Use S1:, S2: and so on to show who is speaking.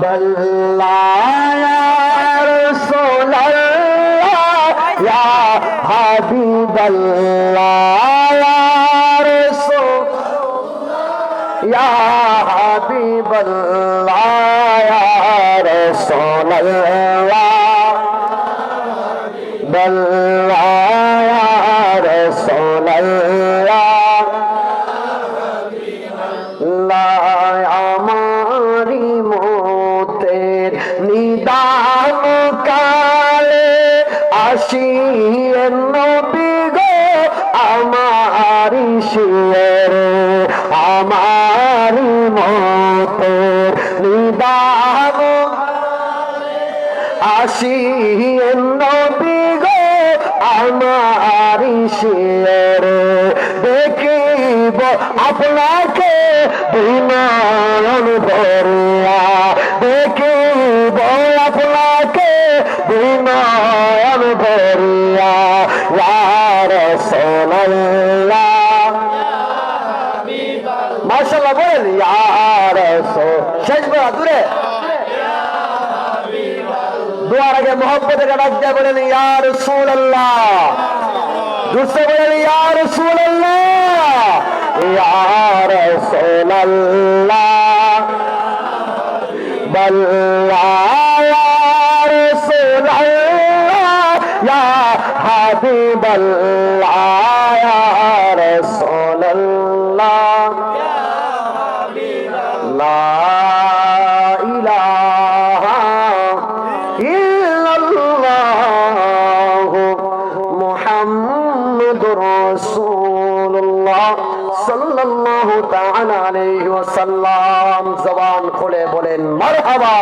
S1: বল্লায়া রাসূলুল্লাহ ইয়া হাবিবাল্লাহ ইয়া রাসূল ইয়া হাবিবাল্লাহ ইয়া রাসূলুল্লাহ বল্লায়া রাসূলুল্লাহ আমারি মতের নিদান কালে আসিয়েন নবী গো আমারি শিয়রে আমারি মতের নিদান আসিয়েন নবী গো আমারি শিয়রে দেখিব আপনাকে বিনয়ন ভরিয়া দেখিব আপনাকে বিনয়ন ভরিয়া ইয়া রাসূলুল্লাহ মাশাআল্লাহ বলেন ইয়া রাসূল শেষ বলা দূরে দুয়ার আগে মোহাম্মতের ডাক দিয়ে বলেন ইয়া রাসূলুল্লাহ দুসে বলেন ইয়া রাসূলুল্লাহ ইয়া রাসূলুল্লাহ বল্লাহ ইয়া রাসূলুল্লাহ ইয়া হাবিবাল্লাহ ইয়া রাসূলুল্লাহ লা ইলাহা ইল্লাল্লাহু মুহাম্মাদুর রাসূলুল্লাহ সাল্লাল্লাহু তাআলা আলাইহি ওয়াসাল্লাম। জবান খুলে বলেন মারহাবা।